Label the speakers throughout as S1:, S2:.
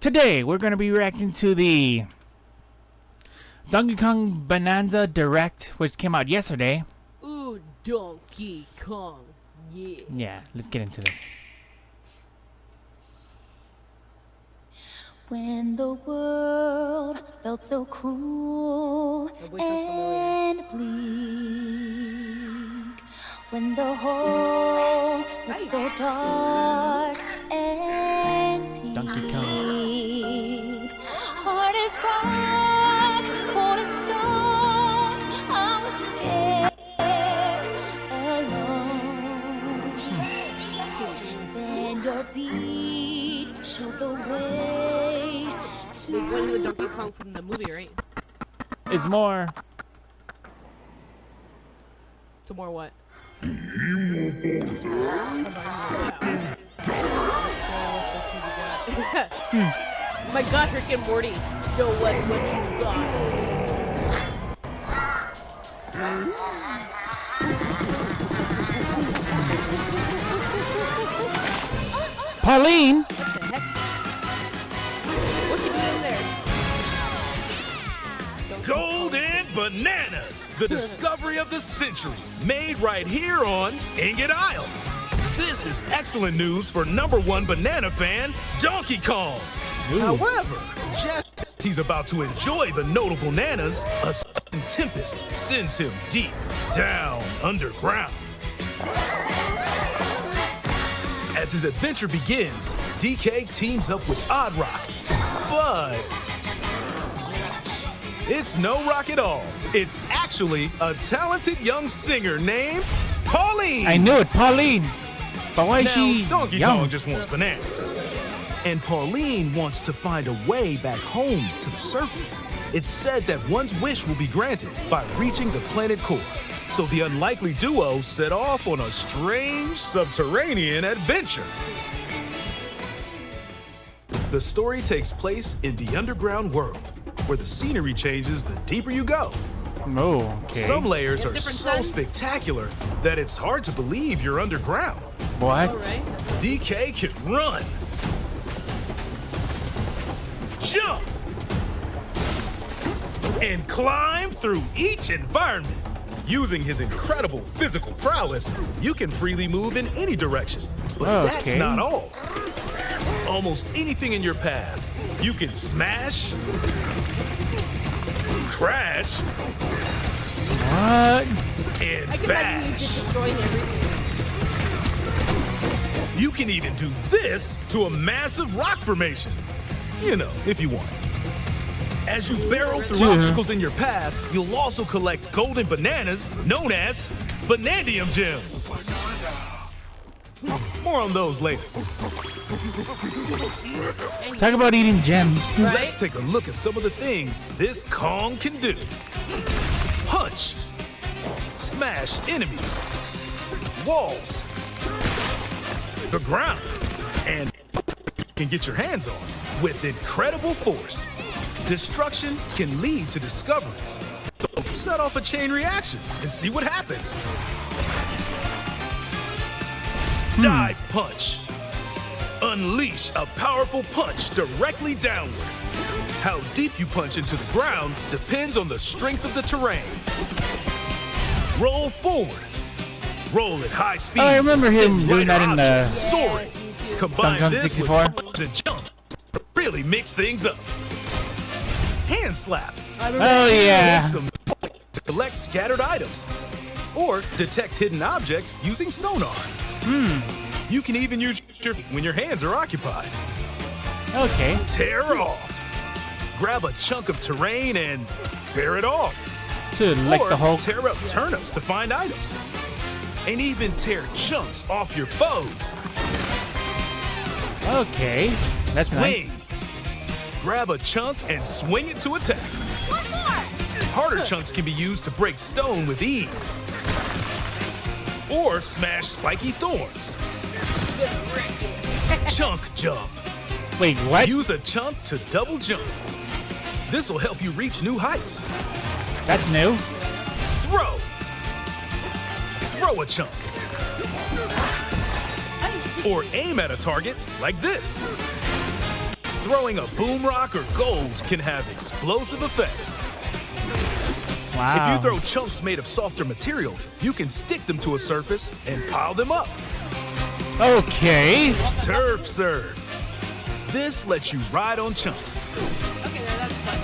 S1: Today, we're going to be reacting to the Donkey Kong Bananza Direct, which came out yesterday.
S2: Ooh, Donkey Kong, yeah.
S1: Yeah, let's get into this.
S3: When the world felt so cruel and bleak, when the hole looked so dark and deep,
S1: Donkey Kong.
S3: hard as rock, cold as stone, I was scared, alone. Then your beat showed the way.
S2: They went to the Donkey Kong from the movie, right?
S1: It's more.
S2: To more what? My gosh, Rick and Morty, show us what you got.
S1: Pauline!
S2: What the heck? What can you do in there?
S4: Golden Bananas, the discovery of the century, made right here on Ingot Isle. This is excellent news for #1 banana fan, Donkey Kong.
S1: Ooh.
S4: However, just as he's about to enjoy the notable bananas, a sudden tempest sends him deep down underground. As his adventure begins, DK teams up with Odd Rock, but it's no rock at all. It's actually a talented young singer named Pauline.
S1: I knew it, Pauline! But why is
S4: Now,
S1: she
S4: Donkey
S1: young?
S4: Kong just wants bananas. And Pauline wants to find a way back home to the surface. It's said that one's wish will be granted by reaching the planet core. So the unlikely duo set off on a strange subterranean adventure. The story takes place in the underground world, where the scenery changes the deeper you go.
S1: Oh, okay.
S4: Some layers are
S2: different
S4: so
S2: suns?
S4: spectacular that it's hard to believe you're underground.
S1: What?
S2: Alright.
S4: DK can run, jump, and climb through each environment. Using his incredible physical prowess, you can freely move in any direction. But that's
S1: Okay.
S4: not all. Almost anything in your path, you can smash, crash,
S1: What?
S4: and
S2: I can imagine you
S4: bash.
S2: just destroying everything.
S4: You can even do this to a massive rock formation. You know, if you want. As you barrel through
S1: Yeah.
S4: obstacles in your path, you'll also collect golden bananas known as Banandium gems. More on those later.
S1: Talk about eating gems.
S2: Right?
S4: Let's take a look at some of the things this Kong can do. Punch. Smash enemies. Walls. The ground. And can get your hands on with incredible force. Destruction can lead to discoveries. So set off a chain reaction and see what happens. Dive punch. Unleash a powerful punch directly downward. How deep you punch into the ground depends on the strength of the terrain. Roll forward. Roll at high speed.
S1: Oh, I remember him
S4: send
S1: doing that
S4: lighter
S1: in the
S4: objects soaring.
S2: Yes, me too.
S4: Combine
S1: Donkey Kong
S4: this
S1: 64.
S4: with punches and jumps to really mix things up. Hand slap.
S1: Oh, yeah.
S4: Make some to collect scattered items. Or detect hidden objects using sonar. You can even use your feet when your hands are occupied.
S1: Okay.
S4: Tear off. Grab a chunk of terrain and tear it off.
S1: To like
S4: or
S1: the whole.
S4: tear up turnips to find items. And even tear chunks off your foes.
S1: Okay. That's nice.
S4: Swing. Grab a chunk and swing it to attack. Harder chunks can be used to break stone with ease. Or smash spiky thorns. Chunk jump.
S1: Wait, what?
S4: Use a chunk to double jump. This will help you reach new heights.
S1: That's new.
S4: Throw. Throw a chunk. Or aim at a target like this. Throwing a boom rock or gold can have explosive effects.
S1: Wow.
S4: If you throw chunks made of softer material, you can stick them to a surface and pile them up.
S1: Okay.
S4: Turf serve. This lets you ride on chunks.
S2: Okay, that's fun.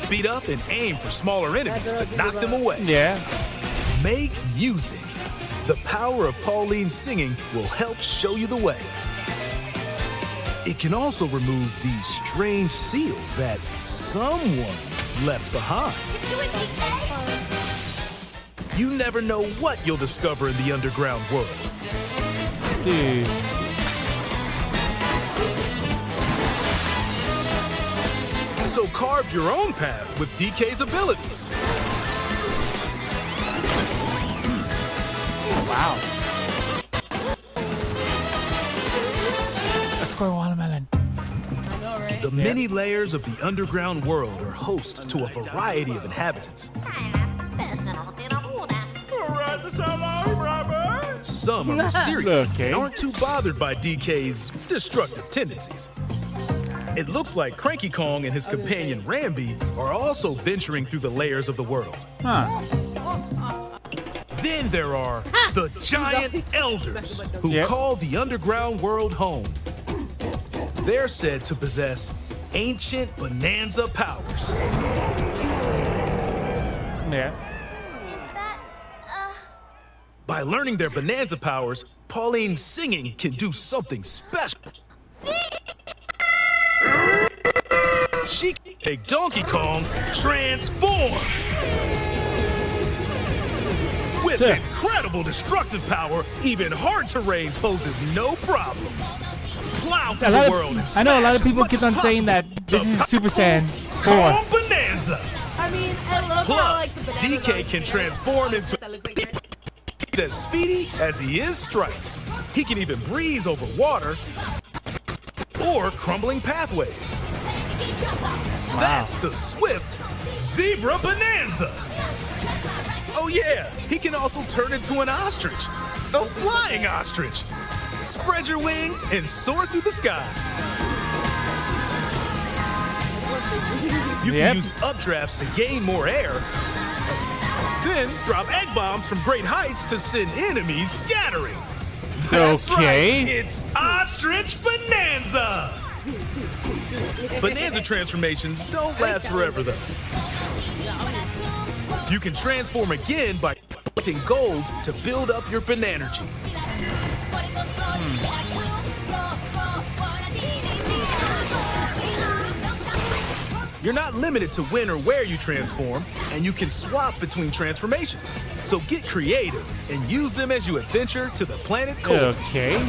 S4: Speed up and aim for smaller enemies to knock them away.
S1: Yeah.
S4: Make music. The power of Pauline's singing will help show you the way. It can also remove these strange seals that someone left behind.
S3: Do it, DK.
S4: You never know what you'll discover in the underground world.
S1: Dude.
S4: So carve your own path with DK's abilities.
S1: Wow. A square watermelon.
S2: I know, right?
S4: The many layers of the underground world are host to a variety of inhabitants. Some are mysterious
S1: Okay.
S4: and aren't too bothered by DK's destructive tendencies. It looks like Cranky Kong and his companion Rambi are also venturing through the layers of the world.
S1: Huh.
S4: Then there are the giant elders who
S1: Yep.
S4: call the underground world home. They're said to possess ancient Bananza powers.
S1: Yeah.
S3: Is that,
S4: By learning their Bananza powers, Pauline's singing can do something special. She can make Donkey Kong transform! With
S1: Sure.
S4: incredible destructive power, even hard terrain poses no problem. Plow through the world and
S1: I know a lot
S4: smash
S1: of people
S4: as much
S1: keep on
S4: as
S1: saying that
S4: possible.
S1: this
S4: The
S1: is Super Saiyan 4.
S4: Kong Bananza!
S2: I mean, I love how, like,
S4: Plus,
S2: the bananas
S4: DK
S2: are,
S4: can
S2: like,
S4: transform into
S2: that looks like
S4: as speedy as he is striped. He can even breeze over water or crumbling pathways. That's the swift Zebra Bananza. Oh yeah, he can also turn into an ostrich. A flying ostrich. Spread your wings and soar through the sky. You
S1: Yep.
S4: can use updrafts to gain more air. Then drop egg bombs from great heights to send enemies scattering. That's
S1: Okay.
S4: right, it's Ostrich Bananza! Bananza transformations don't last forever though. You can transform again by collecting gold to build up your Bananergy. You're not limited to when or where you transform, and you can swap between transformations. So get creative and use them as you adventure to the planet core.
S1: Okay.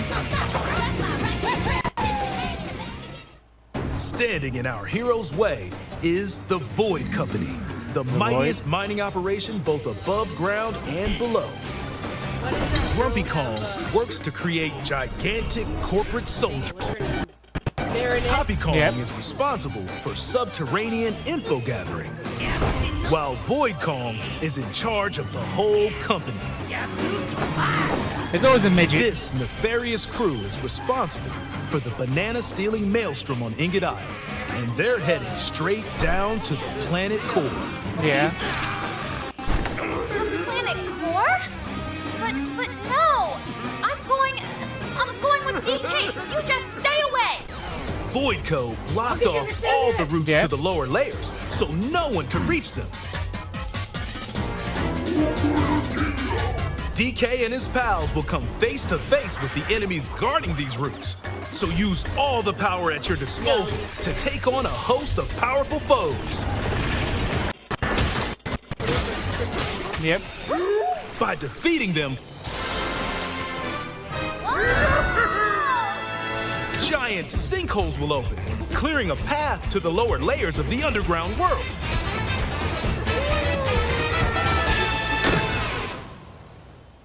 S4: Standing in our hero's way is the Void Company, the mightiest mining operation both above ground and below. Grumpy Kong works to create gigantic corporate soldiers.
S2: there it is.
S4: Poppy Kong
S1: Yep.
S4: is responsible for subterranean info gathering, while Void Kong is in charge of the whole company.
S1: It's always a midget.
S4: This nefarious crew is responsible for the banana-stealing maelstrom on Ingot Isle, and they're heading straight down to the planet core.
S1: Yeah.
S3: Planet core? But no! I'm going with DK, so you just stay away!
S4: Voidco blocked off all the routes
S1: Yeah.
S4: to the lower layers, so no one could reach them. DK and his pals will come face to face with the enemies guarding these routes. So use all the power at your disposal to take on a host of powerful foes.
S1: Yep.
S4: By defeating them, giant sinkholes will open, clearing a path to the lower layers of the underground world.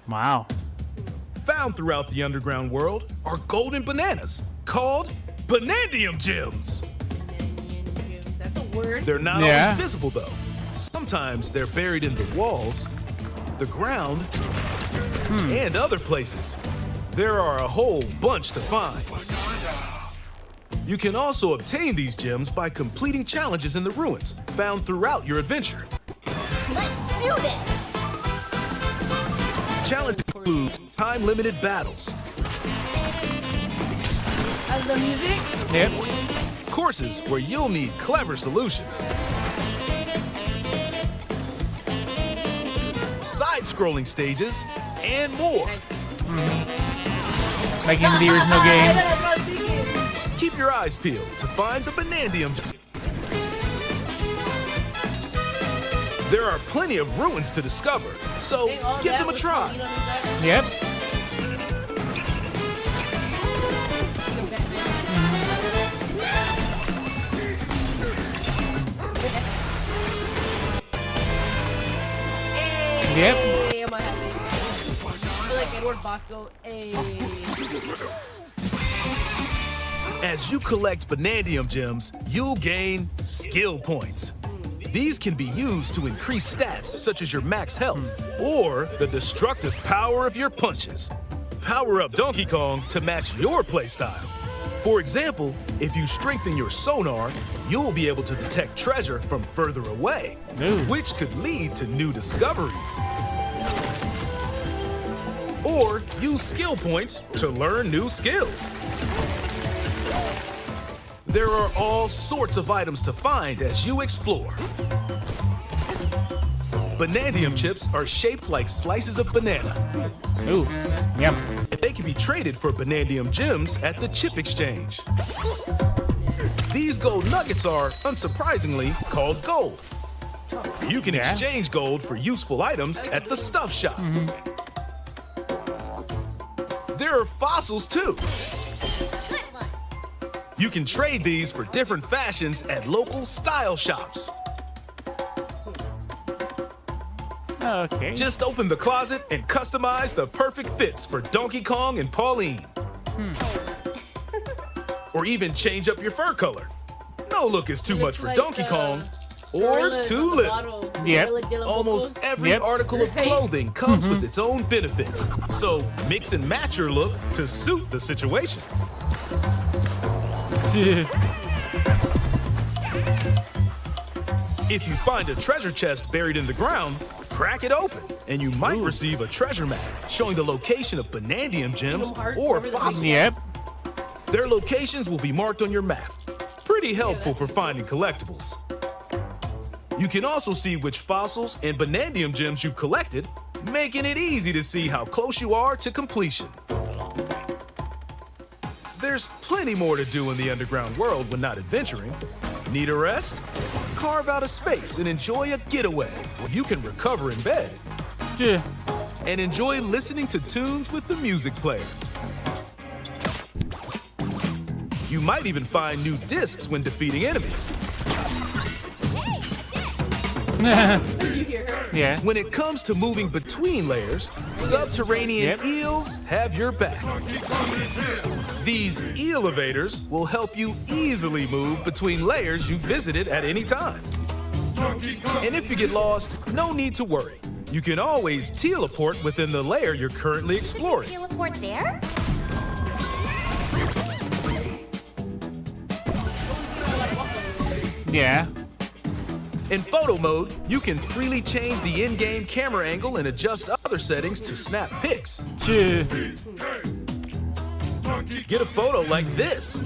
S1: Wow.
S4: Found throughout the underground world are golden bananas called Banandium gems.
S2: That's a word.
S4: They're not
S1: Yeah.
S4: always visible though. Sometimes they're buried in the walls, the ground, and other places. There are a whole bunch to find. You can also obtain these gems by completing challenges in the ruins found throughout your adventure.
S3: Let's do this!
S4: Challenges include time-limited battles,
S2: As the music?
S1: Yep.
S4: courses where you'll need clever solutions, side-scrolling stages, and more.
S1: Like in the original games.
S2: That's what I was thinking.
S4: Keep your eyes peeled to find the Banandium. There are plenty of ruins to discover, so
S2: Dang, all
S4: give
S2: that
S4: them a
S2: was
S4: try.
S2: you know what I'm saying?
S1: Yep. Yep.
S2: Hey, am I happy? I feel like Edward Bosco. Hey.
S4: As you collect Banandium gems, you'll gain skill points. These can be used to increase stats such as your max health or the destructive power of your punches. Power up Donkey Kong to match your playstyle. For example, if you strengthen your sonar, you'll be able to detect treasure from further away,
S1: Ooh.
S4: which could lead to new discoveries. Or use skill points to learn new skills. There are all sorts of items to find as you explore. Banandium chips are shaped like slices of banana.
S1: Ooh. Yep.
S4: They can be traded for Banandium gems at the chip exchange. These gold nuggets are, unsurprisingly, called gold. You can exchange gold for useful items at the stuff shop. There are fossils too.
S3: Good one.
S4: You can trade these for different fashions at local style shops.
S1: Okay.
S4: Just open the closet and customize the perfect fits for Donkey Kong and Pauline. Or even change up your fur color. No look is too much
S2: Looks
S4: for
S2: like,
S4: Donkey Kong or
S2: Gorillas
S4: too
S2: on the
S4: little.
S2: bottle.
S1: Yep.
S2: Gorilla Gilla
S4: Almost
S2: Bubbles.
S4: every
S1: Yep.
S4: article of
S2: Right.
S4: clothing comes with its own benefits. So mix and match your look to suit the situation. If you find a treasure chest buried in the ground, crack it open, and you might receive a treasure map showing the location of Banandium gems
S2: Kingdom Hearts,
S4: or
S2: whatever the
S4: fossils.
S1: Yep.
S4: Their locations will be marked on your map. Pretty helpful for finding collectibles. You can also see which fossils and Banandium gems you've collected, making it easy to see how close you are to completion. There's plenty more to do in the underground world when not adventuring. Need a rest? Carve out a space and enjoy a getaway where you can recover in bed and enjoy listening to tunes with the music player. You might even find new discs when defeating enemies.
S2: You hear her?
S1: Yeah.
S4: When it comes to moving between layers, subterranean
S1: Yep.
S4: eels have your back. These elevators will help you easily move between layers you visited at any time. And if you get lost, no need to worry. You can always teleport within the layer you're currently exploring.
S3: Teleport there?
S1: Yeah.
S4: In photo mode, you can freely change the in-game camera angle and adjust other settings to snap pics. Get a photo like this,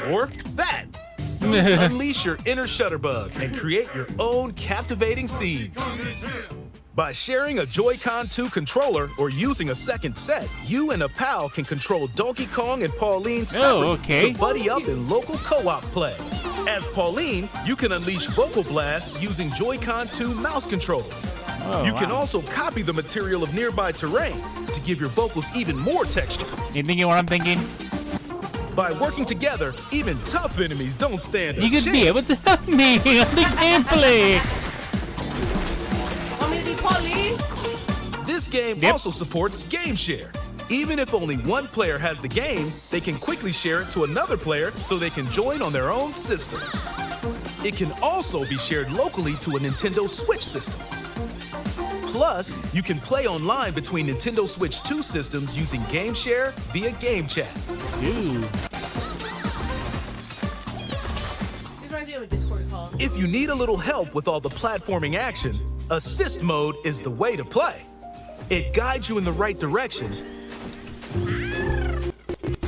S4: or that. Unleash your inner shutterbug and create your own captivating scenes. By sharing a Joy-Con 2 controller or using a second set, you and a pal can control Donkey Kong and Pauline separately
S1: okay.
S4: to buddy up in local co-op play. As Pauline, you can unleash vocal blasts using Joy-Con 2 mouse controls.
S1: Oh,
S4: You can
S1: wow.
S4: also copy the material of nearby terrain to give your vocals even more texture.
S1: You thinking what I'm thinking?
S4: By working together, even tough enemies don't stand a
S1: You could
S4: chance.
S1: be able to help me on the gameplay.
S2: Want me to be Pauline?
S4: This game
S1: Yep.
S4: also supports Game Share. Even if only one player has the game, they can quickly share it to another player so they can join on their own system. It can also be shared locally to a Nintendo Switch system. Plus, you can play online between Nintendo Switch 2 systems using Game Share via Game Chat.
S1: Ooh.
S4: If you need a little help with all the platforming action, Assist Mode is the way to play. It guides you in the right direction,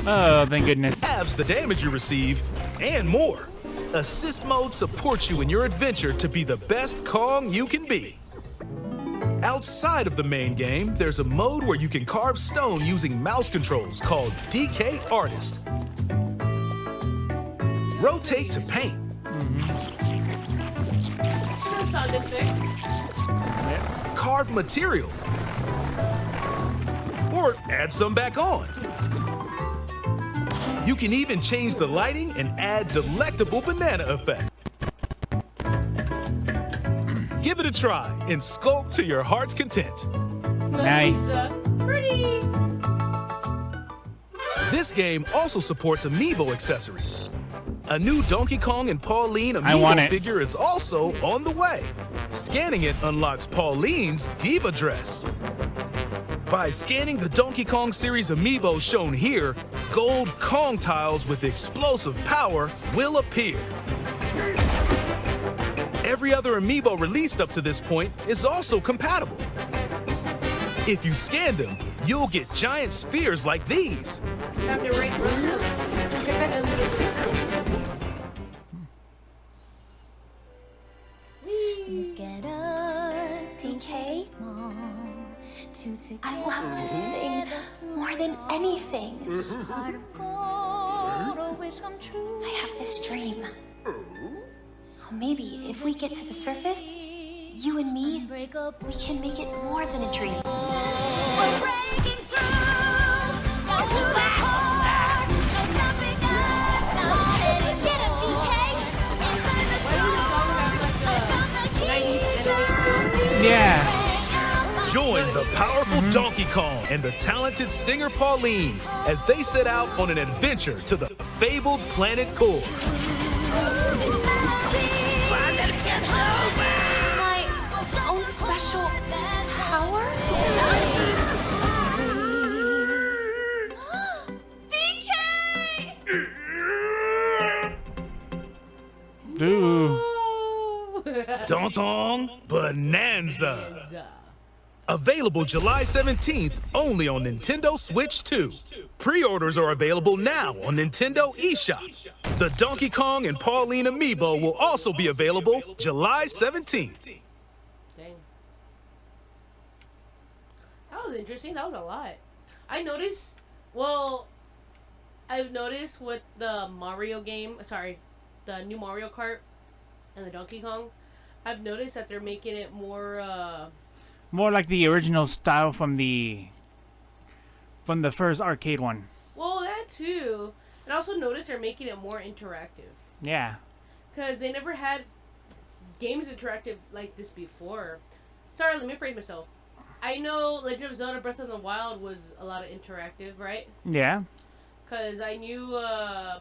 S1: Oh, thank goodness.
S4: halves the damage you receive, and more. Assist Mode supports you in your adventure to be the best Kong you can be. Outside of the main game, there's a mode where you can carve stone using mouse controls called DK Artist. Rotate to paint.
S2: That sounded fair.
S4: Carve material. Or add some back on. You can even change the lighting and add delectable banana effect. Give it a try and sculpt to your heart's content.
S1: Nice.
S2: Pretty.
S4: This game also supports amiibo accessories. A new Donkey Kong and Pauline
S1: I want
S4: amiibo
S1: it.
S4: figure is also on the way. Scanning it unlocks Pauline's diva dress. By scanning the Donkey Kong series amiibo shown here, gold Kong tiles with explosive power will appear. Every other amiibo released up to this point is also compatible. If you scan them, you'll get giant spheres like these.
S2: Time to rank Rosa.
S3: Look at us, DK. I love to sing more than anything. I have this dream. Oh, maybe if we get to the surface, you and me, we can make it more than a dream. We're breaking through, down to the core. No stopping us, not any. Get him, DK. Inside the door.
S1: Yeah.
S4: Join the powerful Donkey Kong and the talented singer Pauline as they set out on an adventure to the fabled planet Core.
S3: My own special power? DK!
S1: Ooh.
S4: Donkey Kong Bananza. Available July 17th only on Nintendo Switch 2. Pre-orders are available now on Nintendo eShop. The Donkey Kong and Pauline amiibo will also be available July 17th.
S2: Dang. That was interesting. That was a lot. I've noticed with the Mario game, the new Mario Kart and the Donkey Kong, I've noticed that they're making it more,
S1: More like the original style from the first arcade one.
S2: well, that too. And I also noticed they're making it more interactive.
S1: Yeah.
S2: Because they never had games interactive like this before. Sorry, let me phrase myself. I know Legend of Zelda Breath of the Wild was a lot of interactive, right?
S1: Yeah.
S2: Because I knew,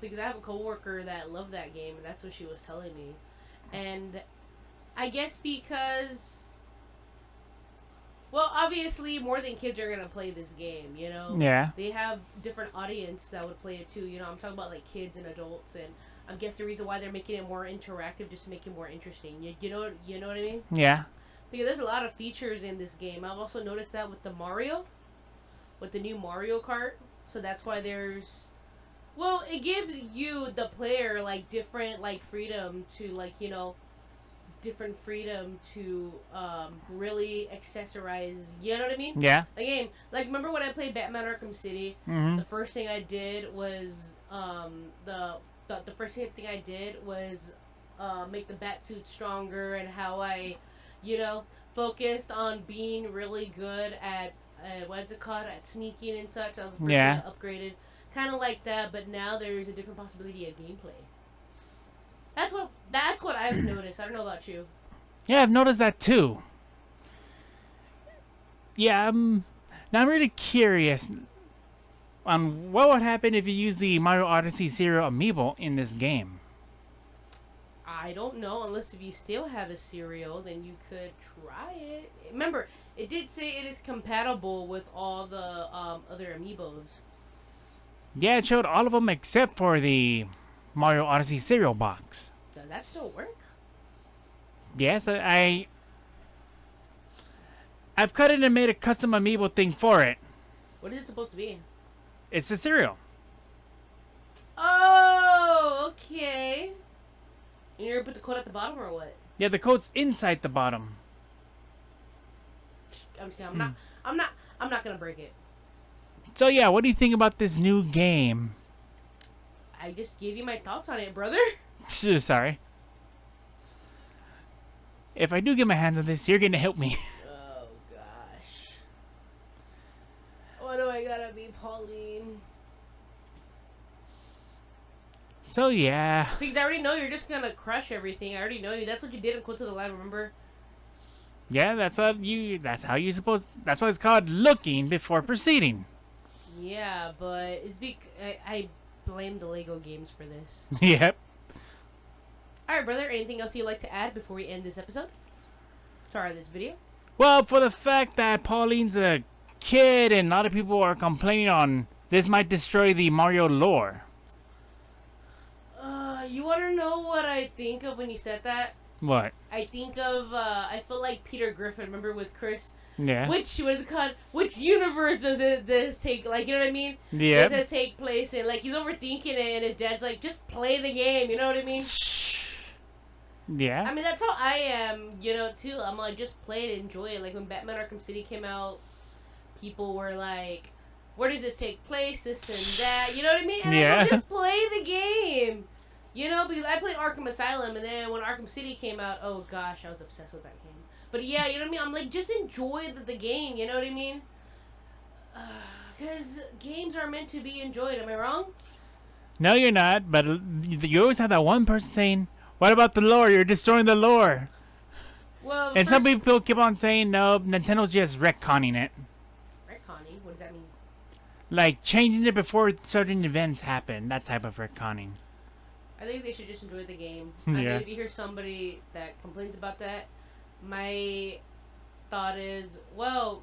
S2: because I have a coworker that loved that game, and that's what she was telling me. And I guess because... Well, obviously, more than kids are going to play this game, you know?
S1: Yeah.
S2: They have different audience that would play it too, you know? I'm talking about, like, kids and adults, and I guess the reason why they're making it more interactive, just to make it more interesting. You know what I mean?
S1: Yeah.
S2: Because there's a lot of features in this game. I've also noticed that with the new Mario Kart. So that's why there's... Well, it gives you, the player, like, different, like, freedom to, like, you know... different freedom to really accessorize, you know what I mean?
S1: Yeah.
S2: The game. Like, remember when I played Batman Arkham City?
S1: Mm-hmm.
S2: The first thing I did was make the Batsuit stronger, and how I, you know, focused on being really good at what's it called, at sneaking and such. I was the first
S1: Yeah.
S2: thing I upgraded, kind of like that. But now there's a different possibility of gameplay. That's what I've noticed. I don't know about you.
S1: Yeah, I've noticed that too. Yeah, now I'm really curious on what would happen if you use the Mario Odyssey cereal amiibo in this game.
S2: I don't know, unless if you still have a cereal, then you could try it. Remember, it did say it is compatible with all the other amiibos.
S1: Yeah, it showed all of them except for the Mario Odyssey cereal box.
S2: Does that still work?
S1: Yes, I've cut it and made a custom amiibo thing for it.
S2: What is it supposed to be?
S1: It's the cereal.
S2: Oh, okay. And you're gonna put the code at the bottom or what?
S1: Yeah, the code's inside the bottom.
S2: I'm just kidding. I'm not gonna break it.
S1: So yeah, what do you think about this new game?
S2: I just gave you my thoughts on it, brother.
S1: Sorry. If I do get my hands on this, you're gonna help me.
S2: Oh gosh. Why do I gotta be Pauline?
S1: So yeah.
S2: Because I already know you're just gonna crush everything. I already know you. That's what you did in Quote to the Line, remember?
S1: Yeah, that's how you supposed. That's why it's called looking before proceeding.
S2: Yeah, but it's I blame the Lego games for this.
S1: Yep.
S2: Alright, brother, anything else you'd like to add before we end this episode? Sorry, this video?
S1: Well, for the fact that Pauline's a kid and a lot of people are complaining on this might destroy the Mario lore.
S2: You wanna know what I think of when you said that?
S1: What?
S2: I think of, I feel like Peter Griffin, remember with Chris?
S1: Yeah.
S2: Which universe does this take, like, you know what I mean?
S1: Yeah.
S2: Does this take place in, like, he's overthinking it and his dad's like, just play the game, you know what I mean?
S1: Yeah.
S2: I mean, that's how I am, you know, too. I'm like, just play it, enjoy it. Like, when Batman Arkham City came out, people were like, where does this take place, this and that, you know what I mean? And
S1: Yeah.
S2: I go, just play the game. You know, because I played Arkham Asylum, and then when Arkham City came out, oh gosh, I was obsessed with that game. But yeah, you know what I mean? I'm like, just enjoy the game, you know what I mean? Because games are meant to be enjoyed, am I wrong?
S1: No, you're not. But you always have that one person saying, "What about the lore? You're destroying the lore."
S2: Well,
S1: And some people keep on saying, "No, Nintendo's just retconning it."
S2: Retconning? What does that mean?
S1: Like changing it before certain events happen. That type of retconning.
S2: I think they should just enjoy the game.
S1: Yeah.
S2: I mean, if you hear somebody that complains about that, my thought is, well,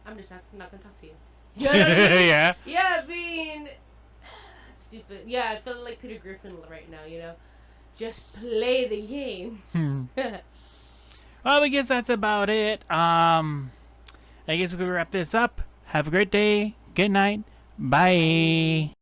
S2: I'm just not gonna talk to you. You know what I mean?
S1: Yeah.
S2: Yeah, I mean, stupid. Yeah, I feel like Peter Griffin right now. You know, just play the game.
S1: Well, I guess that's about it. I guess we can wrap this up. Have a great day. Good night. Bye.